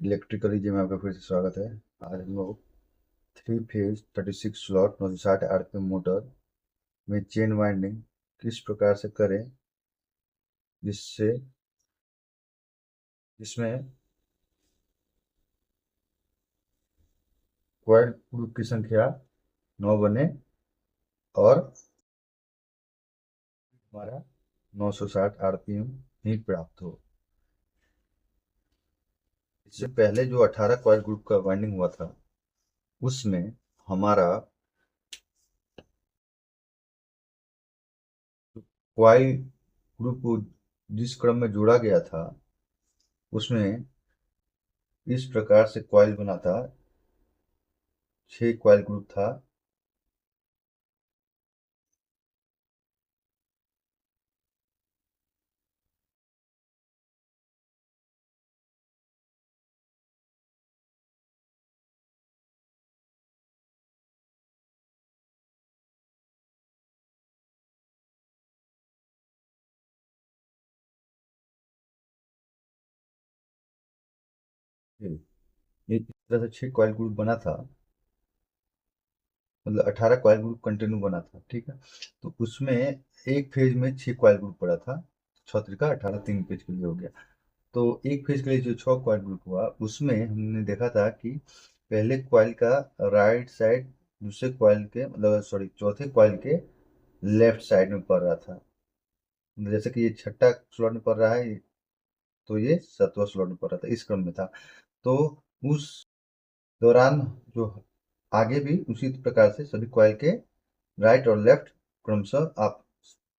Electrical जी में आपका फिर से स्वागत है। आज हम लोग 3 फेज 36 स्लॉट 960 आरपीएम मोटर में चेन वाइंडिंग किस प्रकार से करें जिससे जिसमें क्वाइल ग्रुप की संख्या 9 बने और हमारा 960 आरपीएम ही प्राप्त हो। इससे पहले जो 18 क्वाइल ग्रुप का वाइंडिंग हुआ था उसमें हमारा क्वाइल ग्रुप को जिस क्रम में जोड़ा गया था उसमें इस प्रकार से क्वाइल बना था। 6 क्वाइल ग्रुप था। ये इस तरह से 6 कॉइल ग्रुप बना था, मतलब 18 कॉइल ग्रुप कंटिन्यू बना था। ठीक है, तो उसमें एक फेज में 6 कॉइल ग्रुप पड़ा था। 6 त्रिका 18 3 फेज के लिए हो गया। तो एक फेज के लिए जो 6 कॉइल ग्रुप हुआ उसमें हमने देखा था कि पहले कॉइल का राइट साइड दूसरे कॉइल के मतलब सॉरी चौथे कॉइल के लेफ्ट साइड में पड़ रहा था। मतलब जैसे कि ये छठा स्लॉट में पड़ रहा है तो ये सातवां स्लॉट में पड़ रहा था, इस क्रम में था। तो उस दौरान जो आगे भी उसी प्रकार से सभी कॉइल के राइट और लेफ्ट क्रमशः आप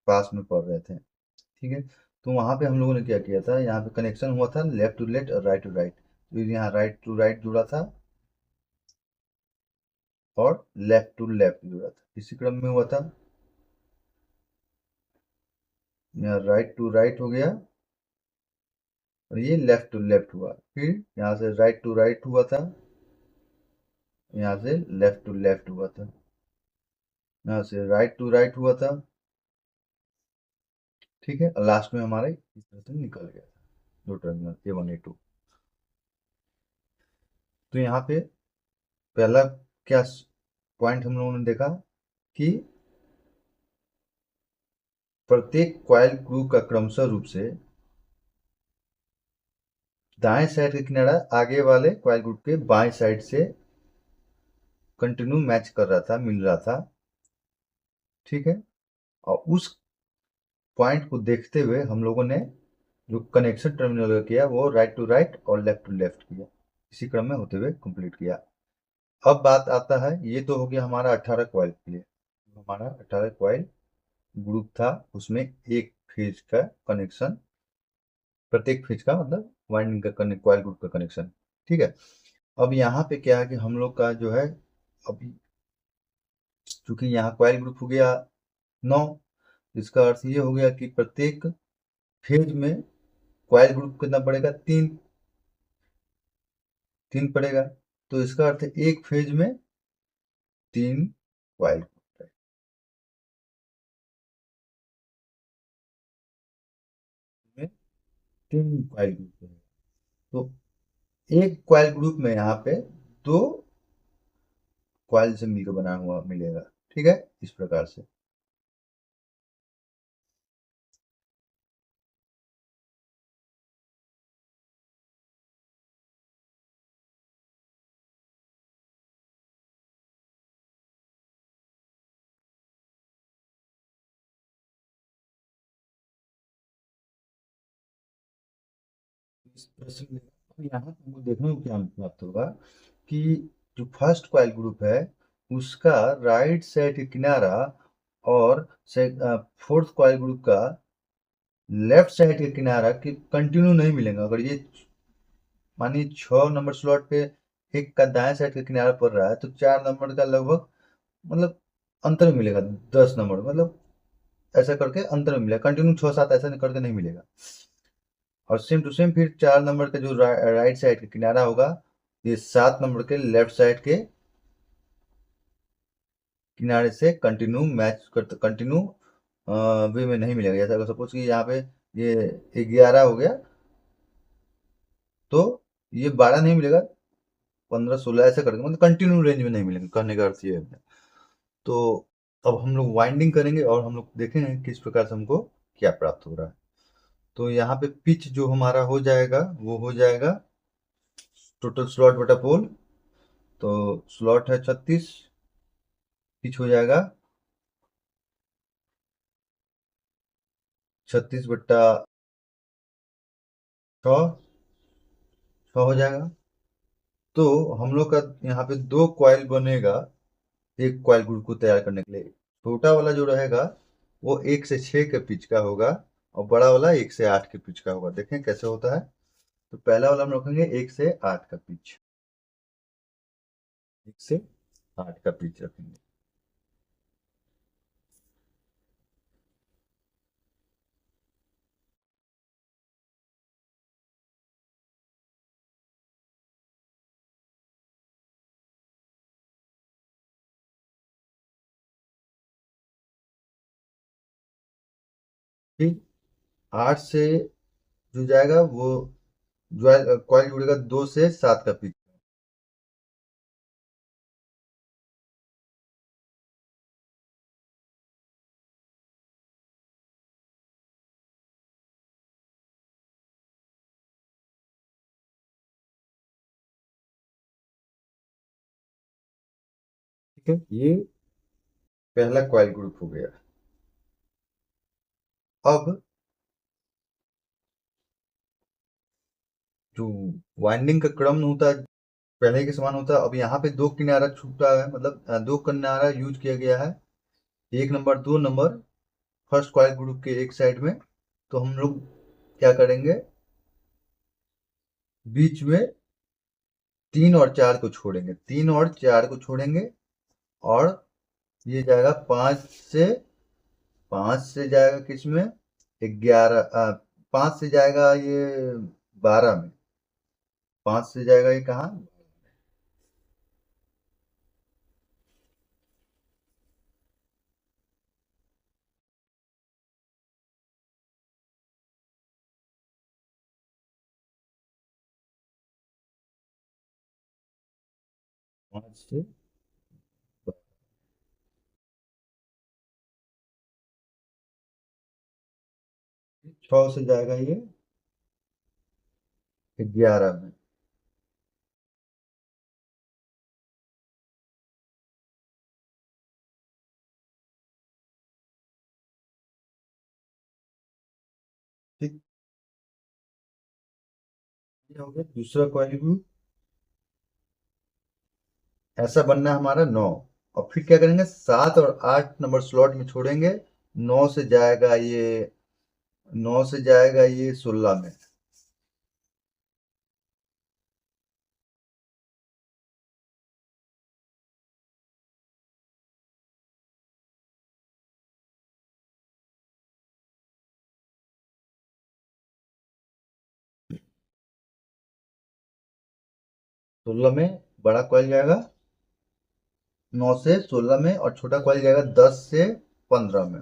पास में पढ़ रहे थे। ठीक है, तो वहां पे हम लोगों ने क्या किया था, यहाँ पे कनेक्शन हुआ था लेफ्ट टू लेफ्ट और राइट टू राइट। तो यहाँ राइट टू राइट जुड़ा था और लेफ्ट टू लेफ्ट जुड़ा था, इसी क्रम में हुआ था। यहाँ राइट टू राइट हो गया और ये लेफ्ट टू लेफ्ट हुआ। फिर यहाँ से राइट टू राइट हुआ था, यहाँ से लेफ्ट टू लेफ्ट हुआ था, यहाँ से राइट टू राइट हुआ था। ठीक है, और लास्ट में हमारे इस तरह से निकल गया था दो टर्मिनल A1 A2। तो यहाँ पे पहला क्या पॉइंट हम लोगों ने देखा कि प्रत्येक कॉइल ग्रुप का क्रमशः रूप से दाएं साइड का किनारा आगे वाले कॉइल ग्रुप के बाएं साइड से कंटिन्यू मैच कर रहा था, मिल रहा था। ठीक है, और उस पॉइंट को देखते हुए हम लोगों ने जो कनेक्शन टर्मिनल किया वो राइट टू राइट और लेफ्ट टू लेफ्ट किया, इसी क्रम में होते हुए कंप्लीट किया। अब बात आता है, ये तो हो गया हमारा 18 कॉइल के लिए। हमारा 18 कॉइल ग्रुप था, उसमें एक फेज का कनेक्शन, प्रत्येक फेज का मतलब वाइंडिंग का कॉइल ग्रुप का कनेक्शन। ठीक है, अब यहाँ पे क्या है कि हम लोग का जो है अभी चूंकि यहाँ कॉइल ग्रुप हो गया 9, इसका अर्थ ये हो गया कि प्रत्येक फेज में कॉइल ग्रुप कितना पड़ेगा, 3 3 पड़ेगा। तो इसका अर्थ है एक फेज में 3 कॉइल ग्रुप है। में 3 कॉइल ग्रुप है, तो एक कॉइल ग्रुप में यहाँ पे 2 कॉइल से मिलकर बना हुआ मिलेगा। ठीक है, इस प्रकार से। इस प्रश्न में अब यहाँ हमको देखने को क्या प्राप्त होगा कि जो फर्स्ट कॉइल ग्रुप है उसका राइट साइड का किनारा और फोर्थ कॉइल ग्रुप का लेफ्ट साइड का किनारा कि कंटिन्यू नहीं मिलेगा। अगर ये मानिए 6 नंबर स्लॉट पे एक का दाएं साइड का किनारा पड़ रहा है तो 4 नंबर का लगभग मतलब अंतर में मिलेगा, 10 नंबर मतलब ऐसा करके अंतर में मिलेगा, कंटिन्यू 6 7 ऐसा करके नहीं मिलेगा। और सेम टू सेम फिर 4 नंबर का जो राइट साइड का किनारा होगा ये 7 नंबर के लेफ्ट साइड के किनारे से कंटिन्यू मैच करते कंटिन्यू वे में नहीं मिलेगा। जैसा अगर सपोज कि यहाँ पे ये 11 हो गया तो ये 12 नहीं मिलेगा, 15-16 ऐसा करके, मतलब कंटिन्यू रेंज में नहीं मिलेंगे, कहने का अर्थ ये है। तो अब हम लोग वाइंडिंग करेंगे और हम लोग देखेंगे किस प्रकार से हमको क्या प्राप्त हो रहा है। तो यहाँ पे पिच जो हमारा हो जाएगा वो हो जाएगा टोटल स्लॉट बटा पोल। तो स्लॉट है 36, पिच हो जाएगा 36/6, 6 हो जाएगा। तो हम लोग का यहाँ पे 2 कॉइल बनेगा एक कॉइल ग्रुप को तैयार करने के लिए। छोटा वाला जो रहेगा वो 1 से 6 के पिच का होगा और बड़ा वाला 1 से 8 के पिच का होगा। देखें कैसे होता है। तो पहला वाला हम रखेंगे 1 से 8 का पिच, 1 से 8 का पिच रखेंगे। ठीक, 8 से जो जाएगा वो जो कॉइल जुड़ेगा 2 से 7 का पिच। ठीक है, ये पहला कॉइल ग्रुप हो गया। अब जो वाइंडिंग का क्रम होता है पहले के समान होता है। अब यहाँ पे 2 किनारा छूटा है, मतलब 2 किनारा यूज किया गया है, 1 number 2 number first coil group के एक साइड में। तो हम लोग क्या करेंगे, बीच में 3 और 4 को छोड़ेंगे, 3 और 4 को छोड़ेंगे और ये जाएगा 5 से जाएगा किसमें, 11, 5 से जाएगा ये 12 में, 5 से जाएगा ये कहाँ, 5 से 6 से जाएगा ये 11 में। ठीक, ये हो गया दूसरा कॉइल ग्रुप। ऐसा बनना है हमारा 9। और फिर क्या करेंगे, 7 और 8 नंबर स्लॉट में छोड़ेंगे, 9 से जाएगा ये 9 से जाएगा ये 16 में। 16 में बड़ा कॉइल जाएगा 9 से 16 में, और छोटा कॉइल जाएगा 10 से 15 में।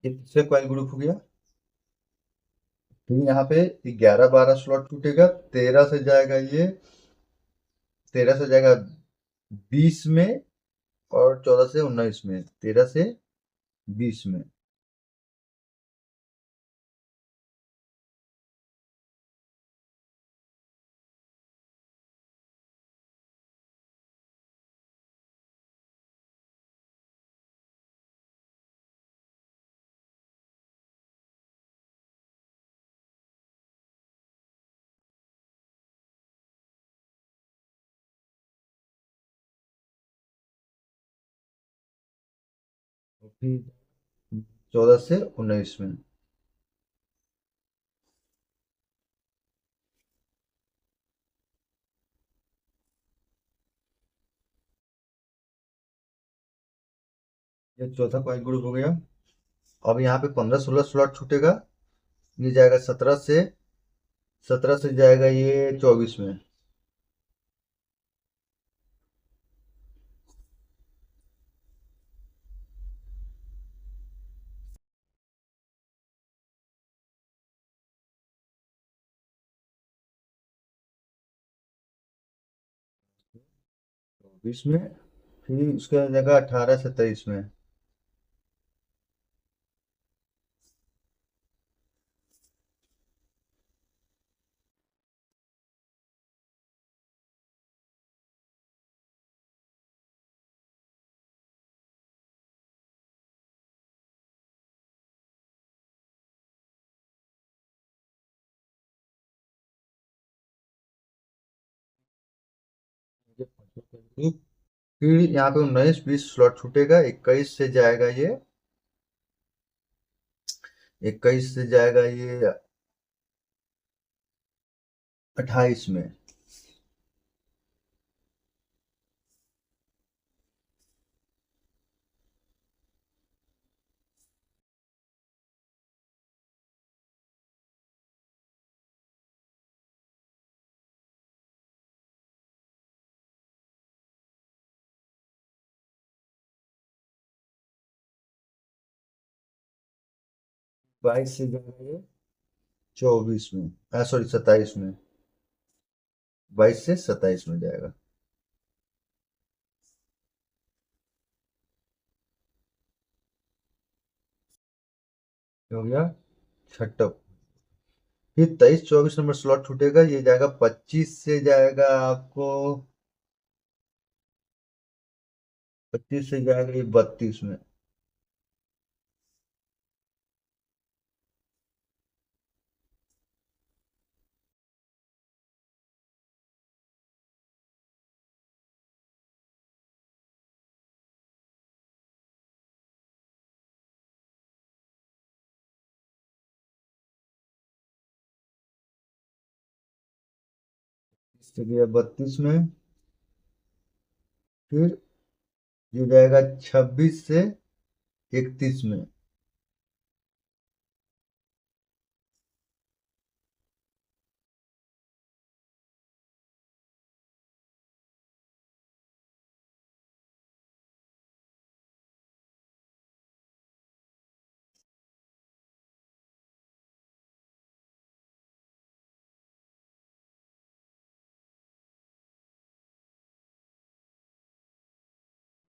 ये तीसरे कॉइल ग्रुप हो गया। फिर यहाँ पे 11-12 स्लॉट टूटेगा, 13 से जाएगा ये 13 से जाएगा 20 में, और 14 से 19 में, 13 से 20 में। और फिर 14 से 19 में। ये चौथा कॉइल ग्रुप हो गया। अब यहाँ पे 15-16 स्लॉट छूटेगा, ये जाएगा 17 से जाएगा ये 24 में। बीस में, फिर उसका जाएगा 18 से 23 में। फिर यहाँ पे 19-20 स्लॉट छूटेगा, 21 से जाएगा ये, 21 से जाएगा ये 28 में। 22 से जाएगा ये 24 में, सॉरी 27 में। 22 से 27 में जाएगा। ये हो गया छठा। फिर 23-24 नंबर स्लॉट छूटेगा, ये जाएगा 25 से जाएगा आपको, 25 से जाएगा ये 32 में। इससे गया 32 में। फिर ये जाएगा 26 से 31 में।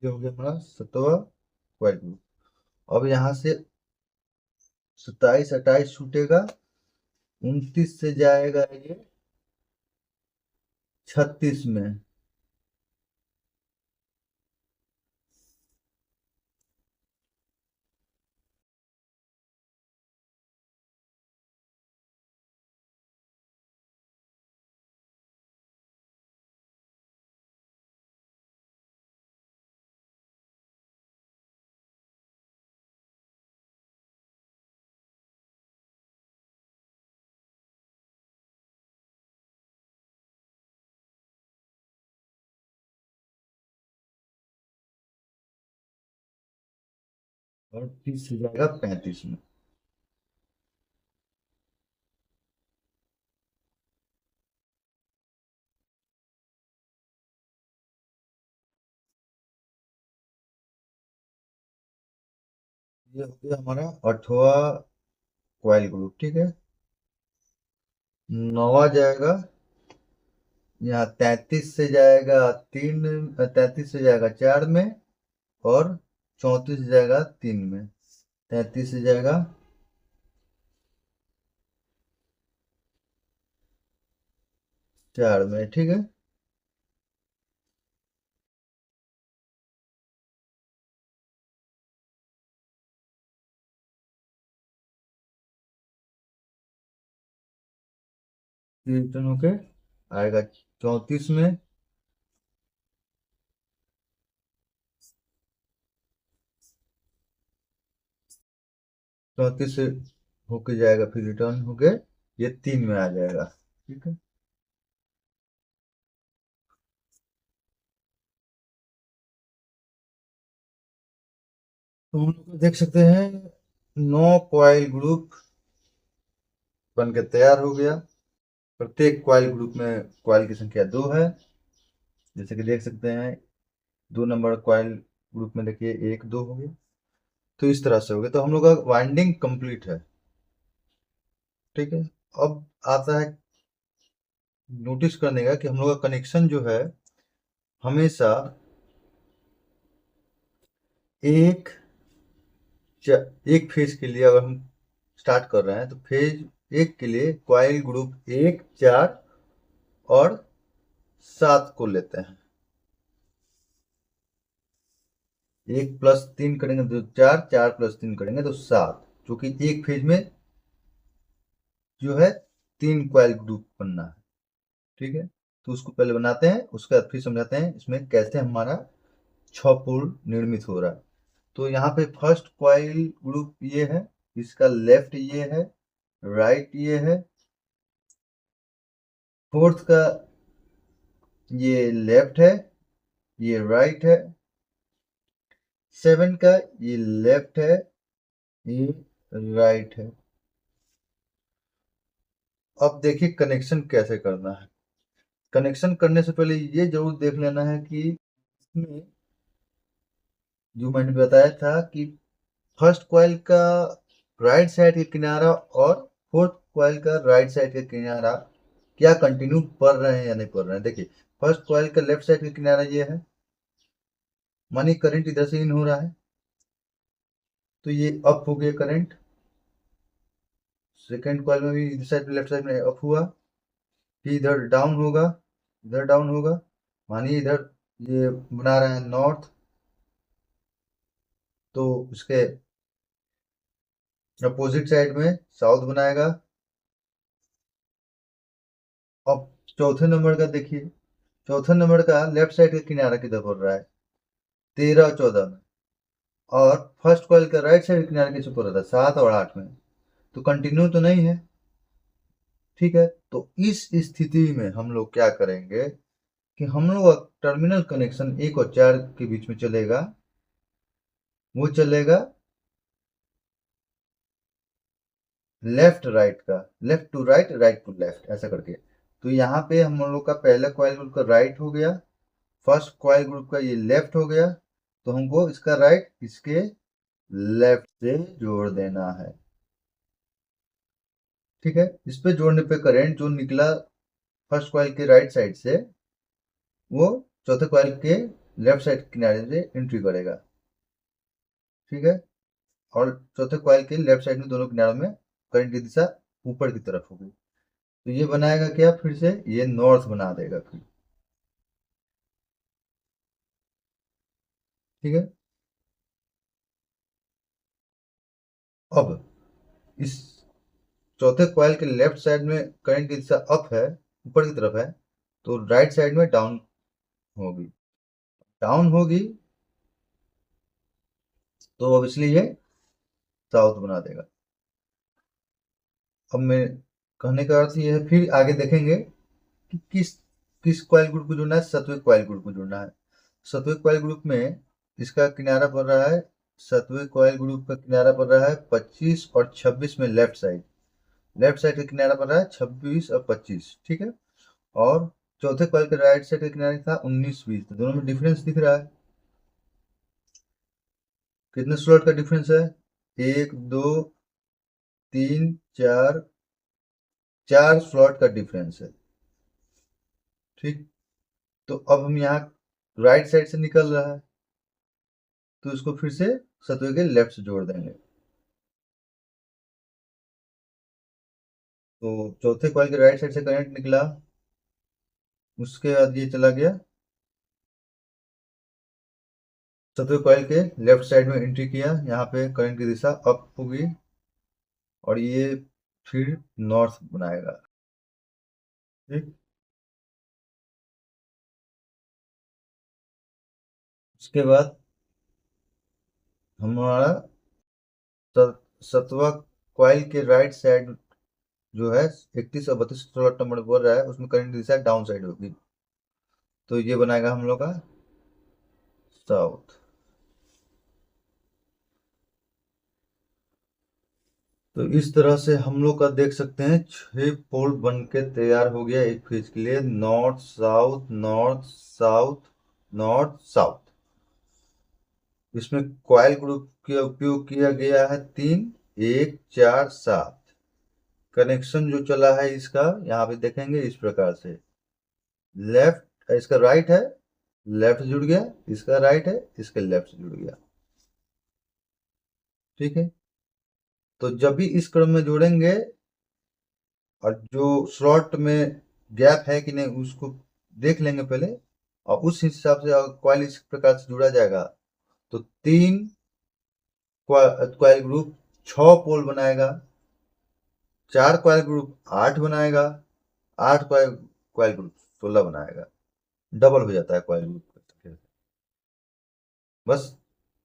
ये हो गया हमारा सतवा क्वाइल ग्रुप। अब यहाँ से 27-28 छूटेगा, 29 से जाएगा ये 36 में। और 30 से जाएगा 35 में। ये हो गया हमारा 8वां क्वाइल ग्रुप, ठीक है। 9वां जाएगा, यहाँ 33 से जाएगा 33 से जाएगा 4 में, और 34 से जाएगा 3 में। 33 से जाएगा 4 में, ठीक है। रिटर्न होके आएगा 34 में। 34 से होके जाएगा, फिर रिटर्न होके ये 3 में आ जाएगा, ठीक है। तो हम लोग को देख सकते हैं 9 कॉइल ग्रुप बन के तैयार हो गया। प्रत्येक कॉइल ग्रुप में कॉइल की संख्या 2 है, जैसे कि देख सकते हैं 2 नंबर कॉइल ग्रुप में देखिए 1 2 हो गया। तो इस तरह से हो गया, तो हम लोग का वाइंडिंग कंप्लीट है। ठीक है, अब आता है नोटिस करने का कि हम लोग का कनेक्शन जो है हमेशा एक एक फेज के लिए, अगर हम स्टार्ट कर रहे हैं तो फेज एक के लिए कॉइल ग्रुप 1 4 और 7 को लेते हैं। 1 प्लस 3 करेंगे तो 4, 4 प्लस 3 करेंगे तो 7, क्योंकि एक फेज में जो है 3 कॉइल ग्रुप बनना है। ठीक है, तो उसको पहले बनाते हैं, उसके बाद फिर समझाते हैं इसमें कैसे हमारा 6 पोल निर्मित हो रहा है। तो यहाँ पे फर्स्ट कॉइल ग्रुप ये है, इसका लेफ्ट ये है, राइट ये है, फोर्थ का ये लेफ्ट है, ये राइट है, 7 का ये लेफ्ट है, ये राइट है। अब देखिए कनेक्शन कैसे करना है। कनेक्शन करने से पहले ये जरूर देख लेना है कि इसमें जो मैंने बताया था कि फर्स्ट कॉइल का राइट साइड का किनारा और फोर्थ कॉइल का राइट साइड का किनारा क्या कंटिन्यू पढ़ रहे हैं या नहीं पढ़ रहे हैं। देखिए फर्स्ट कॉइल का लेफ्ट साइड का किनारा ये है, मानिए करंट इधर से इन हो रहा है तो ये अप हो गया करंट। सेकेंड कॉइल में भी इधर साइड लेफ्ट साइड में अप हुआ, फिर इधर डाउन होगा, इधर डाउन होगा। मानिए इधर ये बना रहे हैं नॉर्थ, तो उसके अपोजिट साइड में साउथ बनाएगा। अब चौथे नंबर का देखिए, चौथे नंबर का लेफ्ट साइड का किनारा किधर पड़ रहा है, 13 और 14 में, और फर्स्ट कॉइल का राइट साइड किनारा किसे पड़ रहा था, 7 और 8 में। तो कंटिन्यू तो नहीं है। ठीक है, तो इस स्थिति में हम लोग क्या करेंगे कि हम लोग टर्मिनल कनेक्शन 1 और 4 के बीच में चलेगा, वो चलेगा लेफ्ट राइट का, left to right, right to left ऐसा करके। तो यहाँ पे हम लोग का पहला कॉइल ग्रुप का राइट हो गया, फर्स्ट कॉइल ग्रुप का ये लेफ्ट हो गया, तो हमको इसका राइट इसके लेफ्ट से जोड़ देना है। ठीक है, इस पे जोड़ने पे करंट जो निकला फर्स्ट कॉइल के राइट साइड से, वो चौथे कॉइल के लेफ्ट साइड किनारे से एंट्री करेगा। ठीक है, और चौथे कॉइल के लेफ्ट साइड में दोनों किनारों में करंट की दिशा ऊपर की तरफ होगी। तो ये बनाएगा क्या, फिर से ये नॉर्थ बना देगा फिर। ठीक है, अब इस चौथे कॉइल के लेफ्ट साइड में करंट की दिशा अप है, ऊपर की तरफ है, तो राइट साइड में डाउन होगी। डाउन होगी तो अब इसलिए ये साउथ बना देगा। अब मैं कहने का अर्थ ये है, फिर आगे देखेंगे कि किस किस कॉइल ग्रुप को जोड़ना है, सतवें कॉइल ग्रुप को जोड़ना है। सतवें कॉइल ग्रुप में इसका किनारा पड़ रहा है, सतवें कॉइल ग्रुप का किनारा पड़ रहा है 25 और 26 में लेफ्ट साइड, लेफ्ट साइड का किनारा पड़ रहा है 26 और 25। ठीक है, और चौथे कॉइल के राइट साइड का किनारा था 19 20, तो दोनों में डिफरेंस दिख रहा है। कितने स्लॉट का डिफरेंस है, 1 2 3 4, 4 स्लॉट का डिफरेंस है। ठीक, तो अब हम यहाँ राइट साइड से निकल रहा है, तो इसको फिर से सतवे के लेफ्ट से जोड़ देंगे। तो चौथे कॉइल के राइट साइड से करंट निकला, उसके बाद ये चला गया सतवे कॉइल के लेफ्ट साइड में एंट्री किया, यहाँ पे करंट की दिशा अप होगी और ये फिर नॉर्थ बनाएगा। ठीक, उसके बाद हमारा सतवा कॉइल के राइट साइड जो है 31 और 32 स्लॉट नंबर बोल रहा है, उसमें करंट की दिशा डाउन साइड होगी, तो ये बनाएगा हम लोग का साउथ। तो इस तरह से हम लोग का देख सकते हैं 6 पोल बन के तैयार हो गया एक फेज के लिए, north south north south north south. इसमें कॉइल ग्रुप का उपयोग किया गया है 3, 1, 4, 7। कनेक्शन जो चला है इसका यहाँ पे देखेंगे इस प्रकार से, लेफ्ट इसका राइट है, लेफ्ट जुड़ गया, इसका राइट है, इसके लेफ्ट जुड़ गया। ठीक है, तो जब भी इस क्रम में जोड़ेंगे और जो स्लॉट में गैप है कि नहीं उसको देख लेंगे पहले, और उस हिसाब से कॉइल इस प्रकार से जुड़ा जाएगा तो 3 कॉइल ग्रुप 6 पोल बनाएगा, 4 कॉइल ग्रुप 8 बनाएगा, 8 कॉइल ग्रुप 16 बनाएगा। डबल हो जाता है कॉइल ग्रुप। बस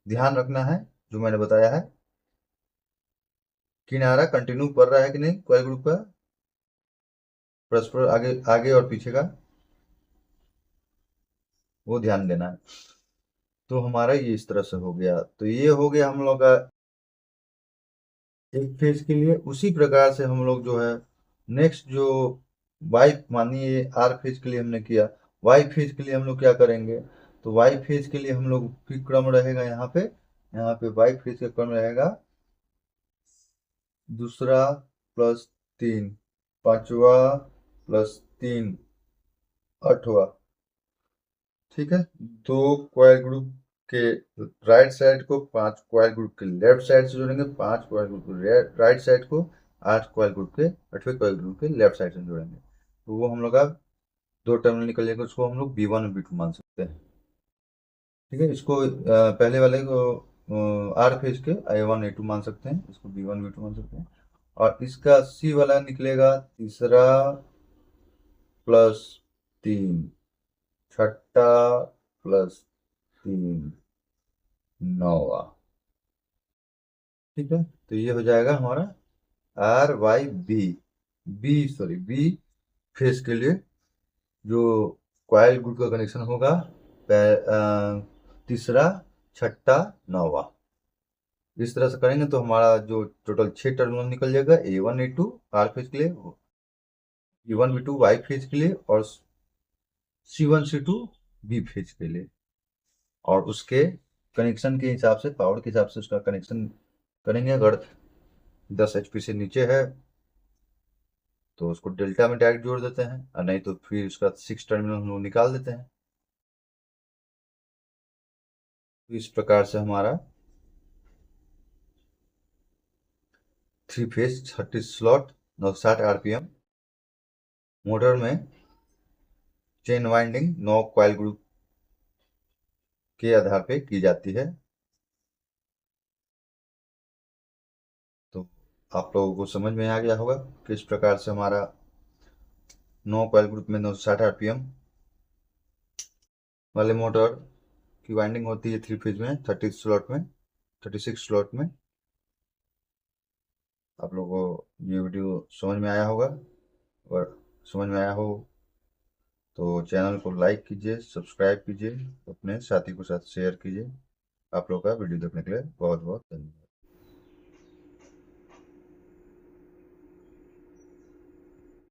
ध्यान रखना है जो मैंने बताया है, किनारा कंटिन्यू कर रहा है कि नहीं कॉइल ग्रुप का, परस्पर आगे आगे और पीछे का, वो ध्यान देना है। तो हमारा ये इस तरह से हो गया, तो ये हो गया हम लोग का एक फेज के लिए। उसी प्रकार से हम लोग जो है नेक्स्ट जो वाई, मानिए आर फेज के लिए हमने किया, वाई फेज के लिए हम लोग क्या करेंगे, तो वाई फेज के लिए हम लोग की क्रम रहेगा यहाँ पे वाई फेज का क्रम रहेगा दूसरा प्लस 3, पांचवा प्लस 3, आठवा। ठीक है, 2 कॉइल ग्रुप के राइट साइड को 5 कॉइल ग्रुप के लेफ्ट साइड से जोड़ेंगे, 5 कॉइल ग्रुप के राइट साइड को 8 कॉइल ग्रुप के 8वें कॉइल ग्रुप के लेफ्ट साइड से जोड़ेंगे। तो वो हम लोग का 2 टर्मिनल निकल जाएगा, उसको हम लोग B1 और B2 मान सकते हैं। ठीक है, इसको पहले वाले को आर फेज के A1 A2 मान सकते हैं, इसको B1 B2 मान सकते हैं। और इसका C वाला निकलेगा तीसरा प्लस 3, छठा प्लस 3, नौवा। ठीक है, तो ये हो जाएगा हमारा R Y B, B phase के लिए जो कॉइल ग्रुप का कनेक्शन होगा तीसरा, छठा, नौवा। इस तरह से करेंगे तो हमारा जो टोटल 6 टर्मिनल निकल जाएगा, A1 A2 आर फेज के लिए, B1 B2 वाई फेज के लिए, और C1 C2 बी फेज के लिए। और उसके कनेक्शन के हिसाब से, पावर के हिसाब से उसका कनेक्शन करेंगे। अगर 10 HP से नीचे है तो उसको डेल्टा में डायरेक्ट जोड़ देते हैं, और नहीं तो फिर उसका 6 टर्मिनल हम लोग निकाल देते हैं। तो इस प्रकार से हमारा 3 फेज 30 स्लॉट 960 RPM मोटर में चेन वाइंडिंग 9 कॉइल ग्रुप के आधार पे की जाती है। तो आप लोगों को समझ में आ गया होगा किस प्रकार से हमारा 9 कॉइल ग्रुप में 960 RPM वाले मोटर की वाइंडिंग होती है 3 फेज में 30 स्लॉट में, 36 स्लॉट में। आप लोगों को ये वीडियो समझ में आया होगा, अगर समझ में आया हो तो चैनल को लाइक कीजिए, सब्सक्राइब कीजिए, अपने साथी के साथ शेयर कीजिए। आप लोग का वीडियो देखने के लिए बहुत बहुत धन्यवाद।